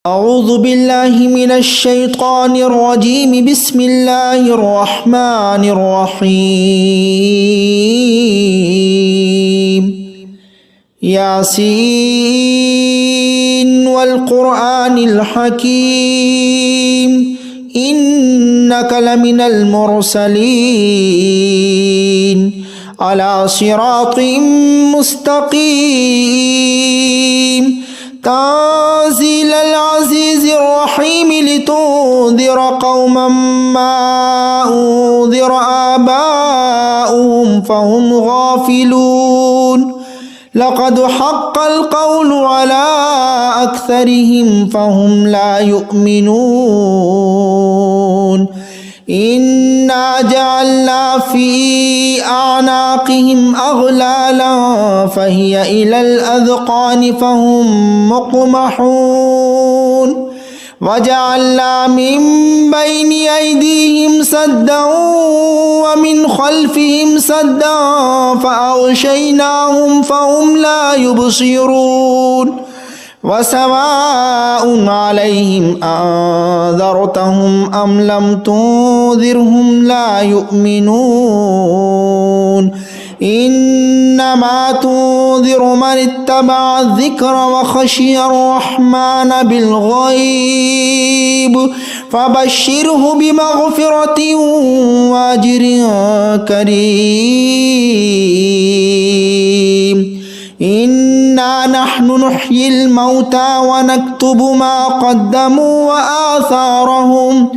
أعوذ بالله من الشيطان الرجيم. بسم الله الرحمن الرحيم. ياسين والقرآن الحكيم إنك لمن المرسلين على صراط مستقيم. تنزيل العزيز الرحيم لتنذر قوما ما أنذر آباؤهم فهم غافلون. لقد حق القول على أكثرهم فهم لا يؤمنون. إنا جعلنا في أعناقهم أغلالا فهي إلى الأذقان فهم مقمحون. وجعلنا من بين أيديهم سدا ومن خلفهم سدا فأغشيناهم فهم لا يبصرون. وسواء عليهم أنذرتهم أم لم تنذرهم لا يؤمنون. إنما تنذر من اتبع الذكر وخشي الرحمن بالغيب فبشره بمغفرة وأجر كريم. إنا نحن نحيي الموتى ونكتب ما قدموا وآثارهم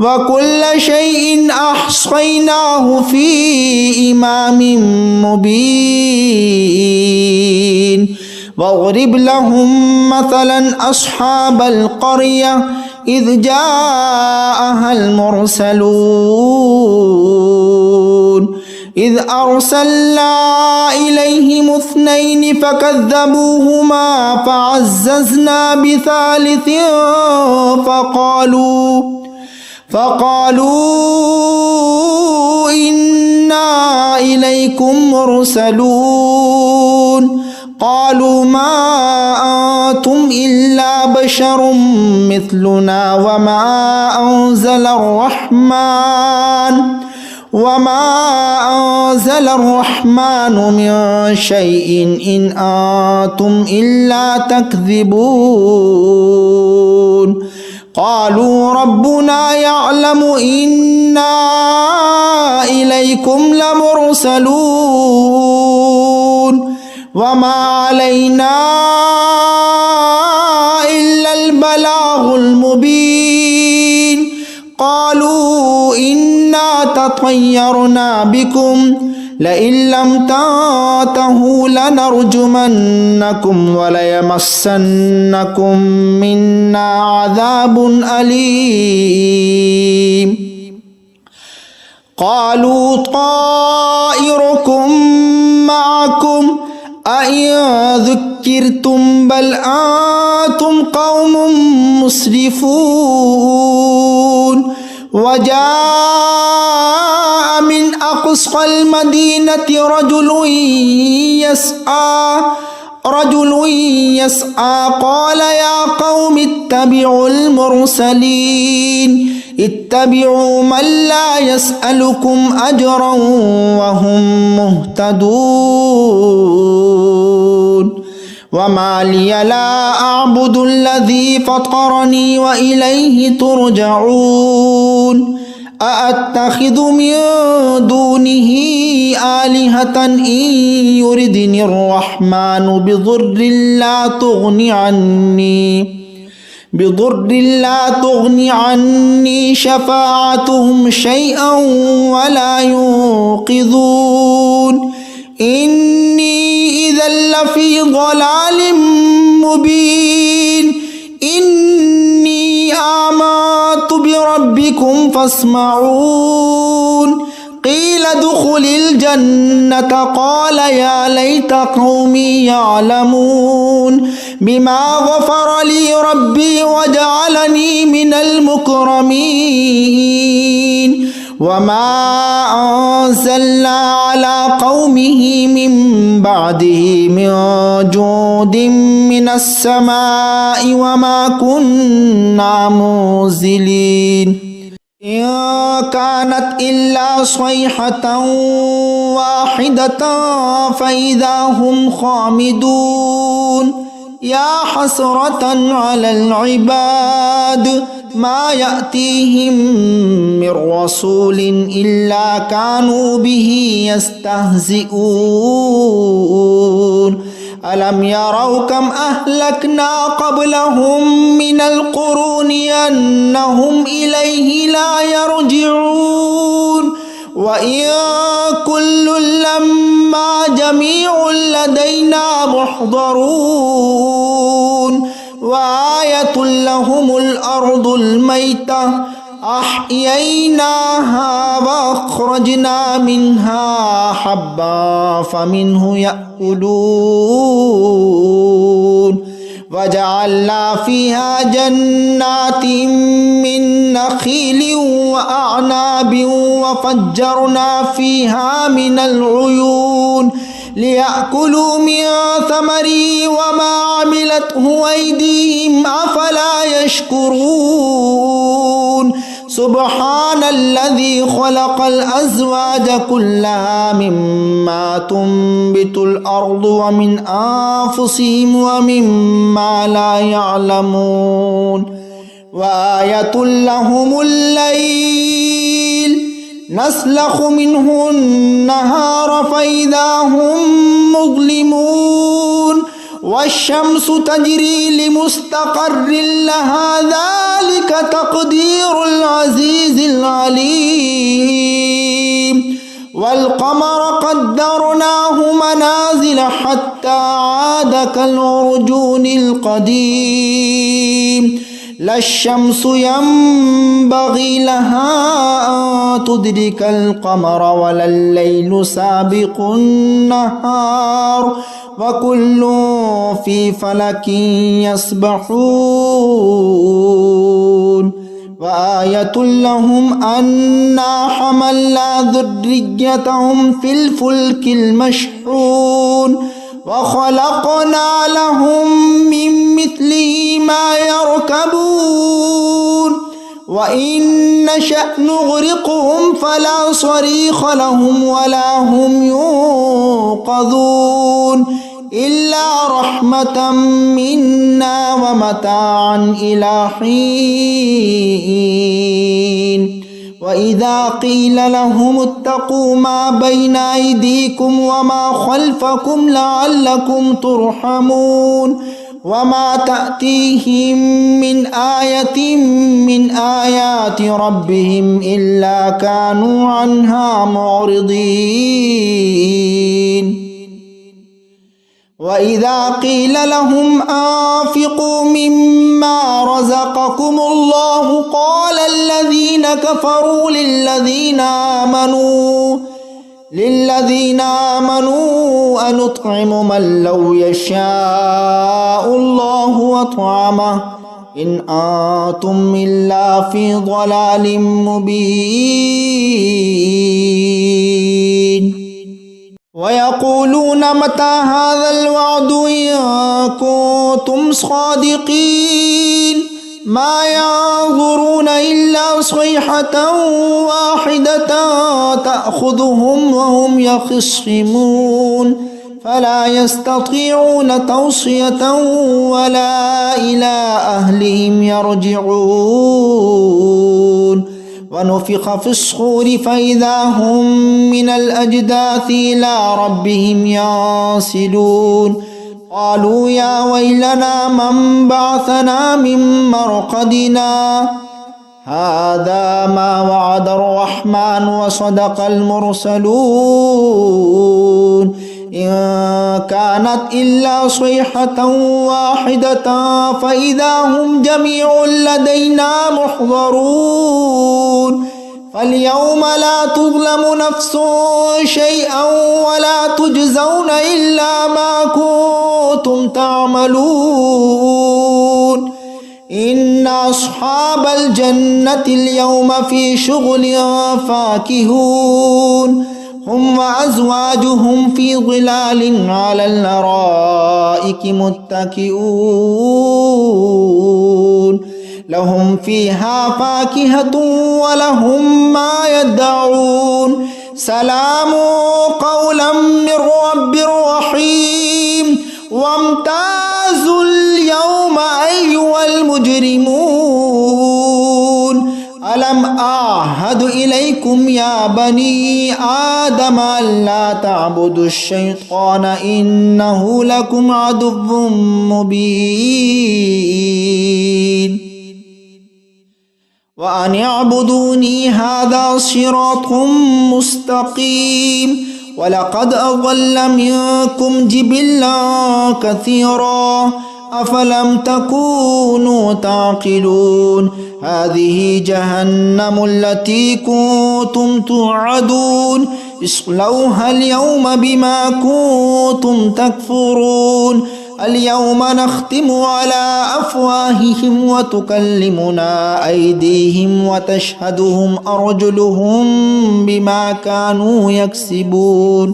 وكل شيء أحصيناه في إمام مبين. واضرب لهم مثلا أصحاب القرية إذ جاءها المرسلون إذ أرسلنا إليهم اثنين فكذبوهما فعززنا بثالث فقالوا إنا إليكم مرسلون. قالوا ما أنتم إلا بشر مثلنا وما أنزل الرحمن من شيء إن أنتم إلا تكذبون. قالوا ربنا يعلم إنا إليكم لمرسلون وما علينا إلا البلاغ المبين. قالوا إنا تطيرنا بكم لئن لم تنتهوا لنرجمنكم وليمسنكم منا عذاب أليم. قالوا طائركم معكم أئن ذكرتم بل أنتم قوم مسرفون. وجاء من أقصى المدينة رجل يسعى قال يا قوم اتبعوا المرسلين اتبعوا من لا يسألكم أجرا وهم مهتدون. وما لي لا أعبد الذي فطرني وإليه ترجعون. أأتخذ من دونه آلهة إن يردني الرحمن بضر لا تغني عني شفاعتهم شيئا ولا ينقذون. إني إذا لفي ضلال مبين. إني آمنت بربكم فاسمعون. قيل ادخل الجنة قال يا ليت قومي يعلمون بما غفر لي ربي وجعلني من المكرمين. وما أنزلنا على قومه من بعده من جود من السماء وما كنا منزلين إن كانت إلا صيحة واحدة فإذا هم خامدون يا حسرة على العباد ما يأتيهم من رسول إلا كانوا به يستهزئون ألم يروا كم أهلكنا قبلهم من القرون أنهم إليه لا يرجعون وإن كل لما جميع لدينا محضرون وآية لهم الأرض الميتة أحييناها وأخرجنا منها حبا فمنه يأكلون وجعلنا فيها جنات من نخيل وأعناب وفجرنا فيها من العيون ليأكلوا من ثمره وما عملته أيديهم أفلا يشكرون سبحان الذي خلق الأزواج كلها مما تنبت الأرض ومن أنفسهم ومما لا يعلمون وآية لهم الليل نسلخ منه النهار فإذا هم مظلمون والشمس تجري لمستقر لها ذلك تقدير العزيز العليم والقمر قدرناه منازل حتى عاد كالعرجون القديم لا الشمس ينبغي لها أن تدرك القمر ولا الليل سابق النهار وكل في فلك يسبحون وآية لهم أنا حملنا ذريتهم في الفلك المشحون وخلقنا لهم من مثله ما يركبون وإن نشأ نغرقهم فلا صريخ لهم ولا هم ينقذون إلا رحمة منا ومتاعا إلى حين وإذا قيل لهم اتقوا ما بين أيديكم وما خلفكم لعلكم ترحمون وما تأتيهم من آية من آيات ربهم إلا كانوا عنها معرضين وإذا قيل لهم أنفقوا مما رزقكم الله قال الذين كفروا للذين آمنوا أنطعم من لو يشاء الله أطعمه إن أنتم إلا في ضلال مبين ويقولون متى هذا الوعد إن كنتم صادقين ما ينظرون إلا صيحة واحدة تأخذهم وهم يخصمون فلا يستطيعون توصية ولا إلى أهلهم يرجعون ونفخ في الصور فإذا هم من الأجداث إلى ربهم ينسلون قالوا يا ويلنا من بعثنا من مرقدنا هذا ما وعد الرحمن وصدق المرسلون إن كانت إلا صيحة واحدة فإذا هم جميع لدينا محضرون فاليوم لا تظلم نفس شيئا ولا تجزون إلا ما كنتم تعملون إن أصحاب الجنة اليوم في شغل فاكهون هم وأزواجهم في ظلال على الأرائك متكئون لهم فيها فاكهة ولهم ما يدعون سلام قولا من رب رحيم وامتازوا اليوم أيها المجرمون ألم أعهد إليكم يا بني آدم ألا تعبدوا الشيطان إنه لكم عدو مبين وأن اعبدوني هذا صراط مستقيم ولقد أضل منكم جبلا كثيرا أفلم تكونوا تعقلون هذه جهنم التي كنتم توعدون اصلوها اليوم بما كنتم تكفرون اليوم نختم على أفواههم وتكلمنا أيديهم وتشهدهم أرجلهم بما كانوا يكسبون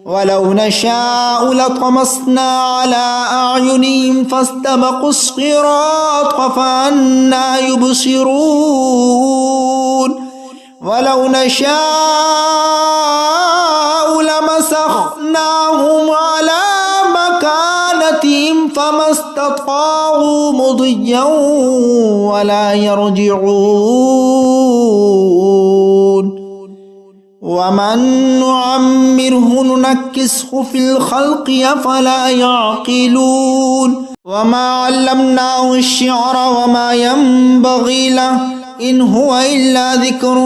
ولو نشاء لطمسنا على أعينهم فاستبقوا الصراط فأنى يبصرون ولو نشاء لمسخناهم على مكانتهم فما استطاعوا مضيا ولا يرجعون ومن نعمره ننكسه في الخلق أفلا يعقلون وما علمناه الشعر وما ينبغي له إن هو إلا ذكر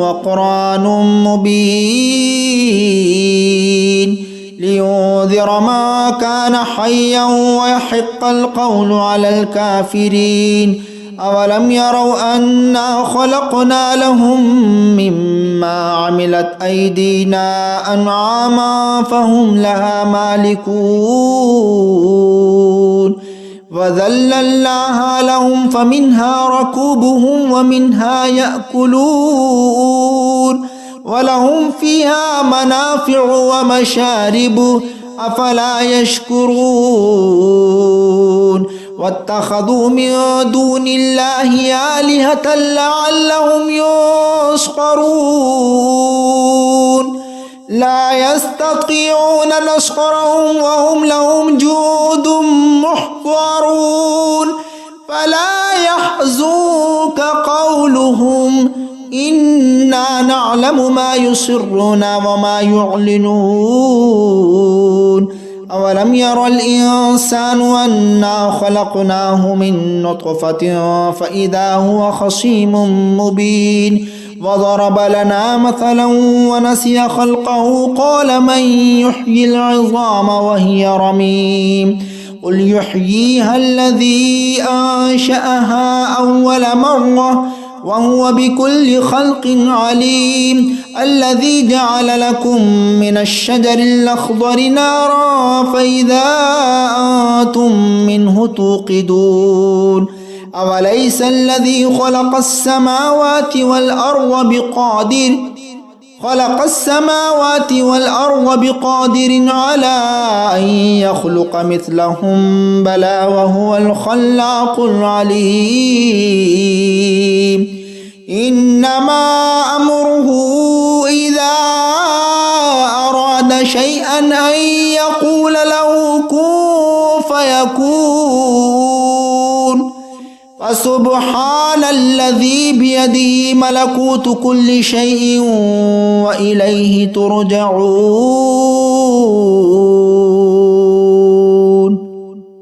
وقرآن مبين لينذر ما كان حيا ويحق القول على الكافرين أولم يروا أنا خلقنا لهم مما عملت أيدينا أنعاما فهم لها مالكون وذللناها لهم فمنها ركوبهم ومنها يأكلون ولهم فيها منافع ومشارب أفلا يشكرون واتخذوا من دون الله آلهة لعلهم ينصرون لا يستطيعون نصرهم وهم لهم جند محضرون فلا يحزنك قولهم إنا نعلم ما يسرون وما يعلنون أولم ير الإنسان أنا خلقناه من نطفة فإذا هو خصيم مبين وضرب لنا مثلا ونسي خلقه قال من يحيي العظام وهي رميم قل يحييها الذي أنشأها أول مرة وهو بكل خلق عليم الذي جعل لكم من الشجر الأخضر نارا فإذا أنتم منه توقدون أوليس الذي خلق السماوات والأرض بقادر على أن يخلق مثلهم بلى وهو الخلاق العليم إنما أمره إذا أراد شيئا أن يقول له كن فيكون فسبحان الذي بيده ملكوت كل شيء وإليه ترجعون